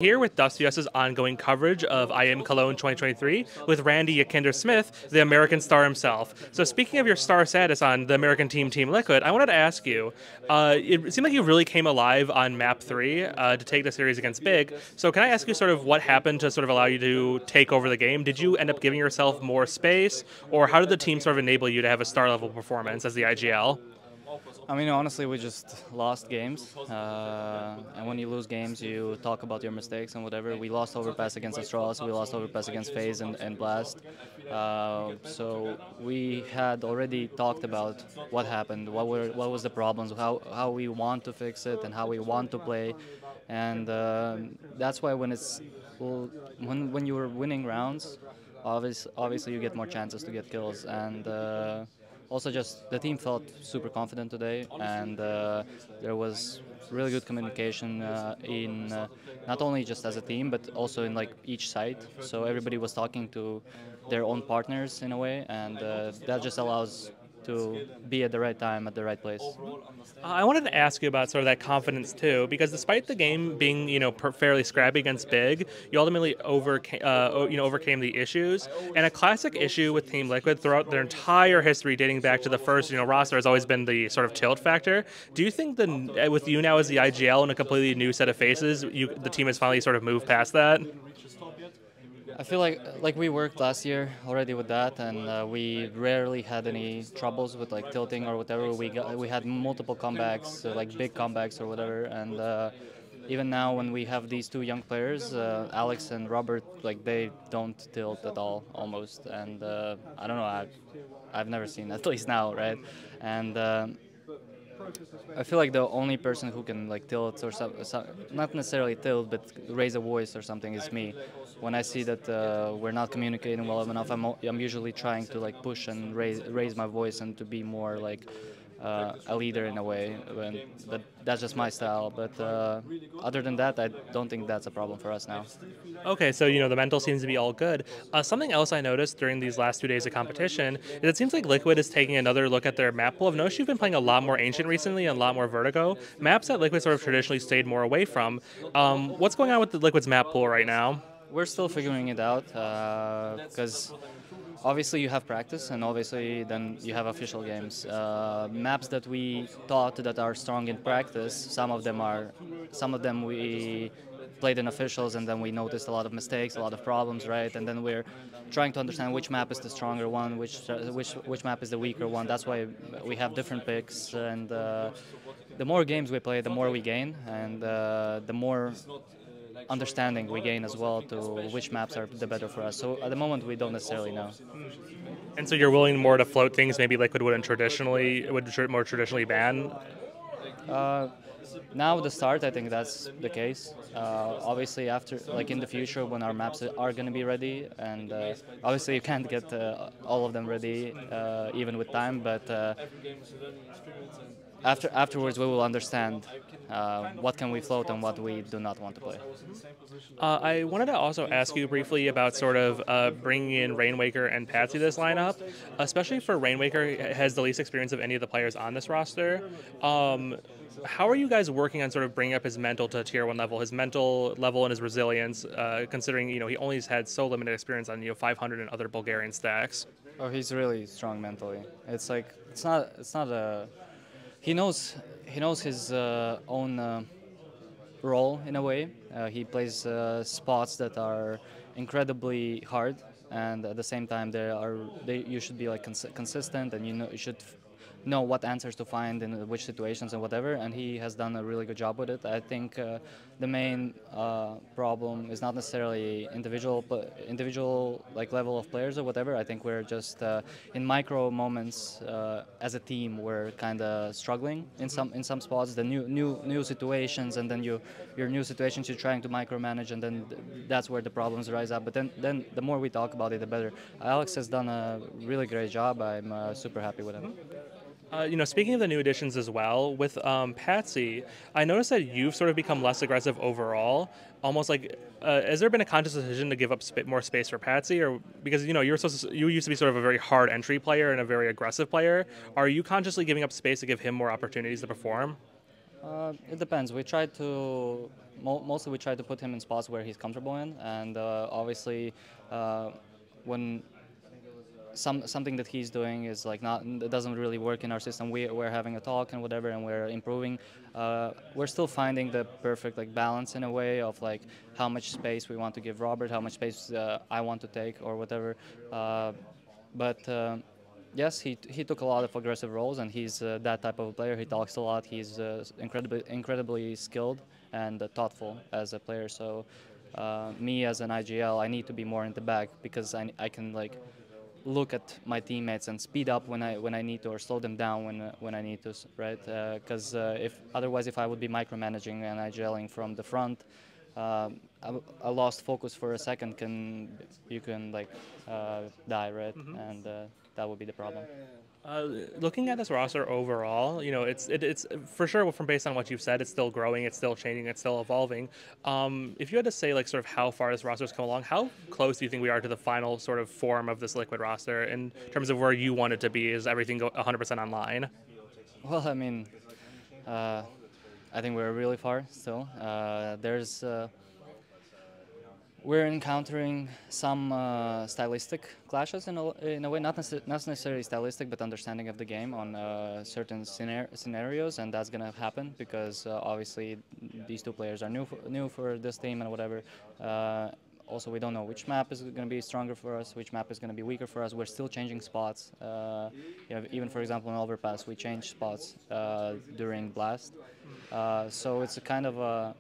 Here with DustUS's ongoing coverage of IM Cologne 2023 with Randy YEKINDAR Smith, the American star himself. So speaking of your star status on the American team, Team Liquid, I wanted to ask you, it seemed like you really came alive on map 3 to take the series against Big. So can I ask you sort of what happened to sort of allow you to take over the game? Did you end up giving yourself more space, or how did the team sort of enable you to have a star level performance as the IGL? I mean, honestly, we just lost games, and when you lose games, you talk about your mistakes and whatever. We lost overpass against Astralis, we lost overpass against FaZe and Blast, so we had already talked about what happened, what was the problems, how we want to fix it, and how we want to play, and that's why when you were winning rounds, obviously you get more chances to get kills, and also just the team felt super confident today, and there was really good communication in not only just as a team but also in like each side, so everybody was talking to their own partners in a way, and that just allows to be at the right time at the right place. I wanted to ask you about sort of that confidence too, because despite the game being fairly scrappy against Big, you ultimately overcame the issues. And a classic issue with Team Liquid throughout their entire history, dating back to the first roster, has always been the sort of tilt factor. Do you think that with you now as the IGL and a completely new set of faces, the team has finally sort of moved past that? I feel like we worked last year already with that, and we rarely had any troubles with like tilting or whatever. We had multiple comebacks, like big comebacks or whatever, and even now when we have these two young players, Alex and Robert, like they don't tilt at all almost, and I don't know, I've never seen at least now, right? And I feel like the only person who can like tilt or not necessarily tilt, but raise a voice or something is me. When I see that we're not communicating well enough, I'm usually trying to like push and raise my voice and to be more like a leader in a way. But that's just my style. But other than that, I don't think that's a problem for us now. Okay, so the mental seems to be all good. Something else I noticed during these last 2 days of competition is it seems like Liquid is taking another look at their map pool. I've noticed you've been playing a lot more Ancient recently and a lot more Vertigo. Maps that Liquid sort of traditionally stayed more away from. What's going on with the Liquid's map pool right now? We're still figuring it out because obviously you have practice and obviously then you have official games. Maps that we thought that are strong in practice, some of them we played in officials and then we noticed a lot of mistakes, a lot of problems, right? And then we're trying to understand which map is the stronger one, which map is the weaker one. That's why we have different picks, and the more games we play, the more we gain, and the more understanding we gain as well to which maps are the better for us. So at the moment we don't necessarily know. And so you're willing more to float things maybe Liquid would more traditionally ban? Now at the start, I think that's the case. Obviously, after like in the future, when our maps are going to be ready, and obviously you can't get all of them ready even with time, but afterwards we will understand what can we float and what we do not want to play. I wanted to also ask you briefly about sort of bringing in Rainmaker and Patsy to this lineup, especially for Rainmaker has the least experience of any of the players on this roster. How are you guys working on sort of bringing up his mental to tier 1 level, his mental level and his resilience, considering he only has had so limited experience on 500 and other Bulgarian stacks? Oh, he's really strong mentally. It's like it's not a he knows his own role in a way. He plays spots that are incredibly hard, and at the same time you should be like consistent, and you should know what answers to find in which situations and whatever, and he has done a really good job with it. I think the main problem is not necessarily individual like level of players or whatever. I think we're just in micro moments as a team we're kind of struggling in some spots, the new situations, and then your new situations you're trying to micromanage, and then that's where the problems rise up. But then the more we talk about it, the better. Alex has done a really great job. I'm super happy with him. Speaking of the new additions as well, with Patsy, I noticed that you've sort of become less aggressive overall. Almost like, has there been a conscious decision to give up more space for Patsy, or because you used to be sort of a very hard entry player and a very aggressive player? Are you consciously giving up space to give him more opportunities to perform? It depends. We try to mostly we try to put him in spots where he's comfortable in, and obviously when something that he's doing is like not it doesn't really work in our system. We're having a talk and whatever, and we're improving. We're still finding the perfect like balance in a way of like how much space we want to give Robert, how much space I want to take or whatever. But yes, he took a lot of aggressive roles, and he's that type of player. He talks a lot. He's incredibly skilled and thoughtful as a player. So me as an IGL, I need to be more in the back because I can like look at my teammates and speed up when I need to, or slow them down when I need to, right? Because if otherwise, if I would be micromanaging and IGLing from the front, a lost focus for a second you can like die, right? And that would be the problem. Looking at this roster overall, you know, it's for sure from based on what you've said, it's still growing, it's still changing, it's still evolving. If you had to say like sort of how far this roster's come along, how close do you think we are to the final sort of form of this Liquid roster in terms of where you want it to be? Is everything 100% online? Well, I mean, I think we're really far still. We're encountering some stylistic clashes in a way, not necessarily stylistic, but understanding of the game on certain scenarios, and that's gonna happen because obviously these two players are new for this team and whatever. Also, we don't know which map is going to be stronger for us, which map is going to be weaker for us. We're still changing spots. Even for example, in Overpass, we changed spots during Blast. So it's a kind of a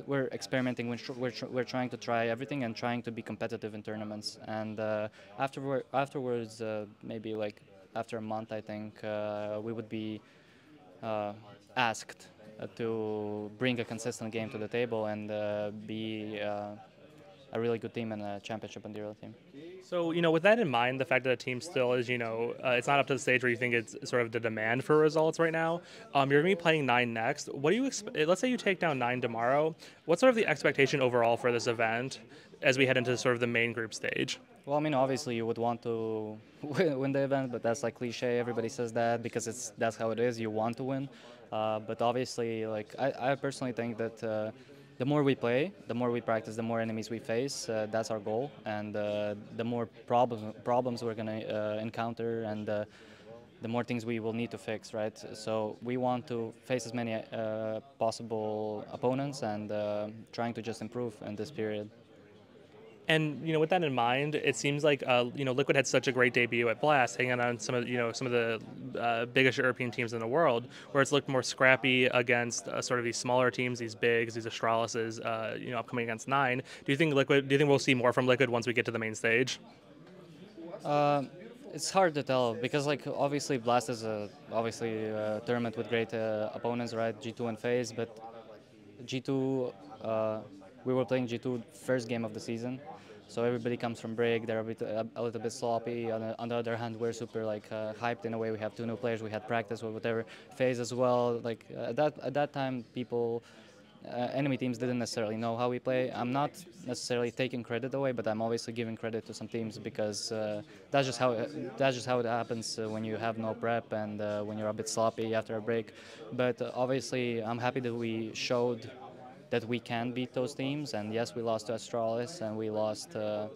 we're experimenting. We're trying to try everything and trying to be competitive in tournaments. And afterwards, maybe like after a month, I think we would be asked to bring a consistent game to the table and be a really good team and a championship and real team. So, you know, with that in mind, the fact that the team still is, you know, it's not up to the stage where you think it's sort of the demand for results right now. You're going to be playing 9 next. What do you let's say you take down 9 tomorrow. What's sort of the expectation overall for this event as we head into sort of the main group stage? Well, I mean, obviously you would want to win the event, but that's like cliche. Everybody says that because that's how it is. You want to win, but obviously, like I personally think that. The more we play, the more we practice, the more enemies we face. That's our goal, and the more problems we're going to encounter, and the more things we will need to fix, right? So we want to face as many possible opponents and trying to just improve in this period. And you know, with that in mind, it seems like you know, Liquid had such a great debut at Blast, hanging on some of the biggest European teams in the world, where it's looked more scrappy against sort of these smaller teams, these bigs, these Astralises, you know, upcoming against 9. Do you think we'll see more from Liquid once we get to the main stage? It's hard to tell because, like, obviously Blast is obviously a tournament with great opponents, right? G2 and FaZe, but G2, we were playing G2 first game of the season, so everybody comes from break. They're a little bit sloppy. On the other hand, we're super like hyped in a way. We have 2 new players. We had practice or whatever. FaZe as well. Like at that time, people. Enemy teams didn't necessarily know how we play. I'm not necessarily taking credit away, but I'm obviously giving credit to some teams because that's just how it happens when you have no prep and when you're a bit sloppy after a break. But obviously, I'm happy that we showed that we can beat those teams. And yes, we lost to Astralis and we lost to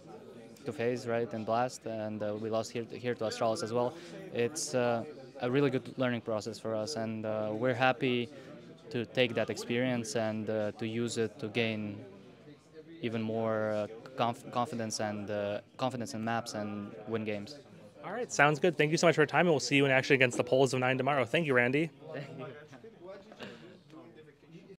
FaZe, right, in Blast, and we lost here to Astralis as well. It's a really good learning process for us, and we're happy to take that experience and to use it to gain even more confidence in maps and win games. All right, sounds good. Thank you so much for your time, and we'll see you in action against the Poles of 9 tomorrow. Thank you, Randy. Thank you.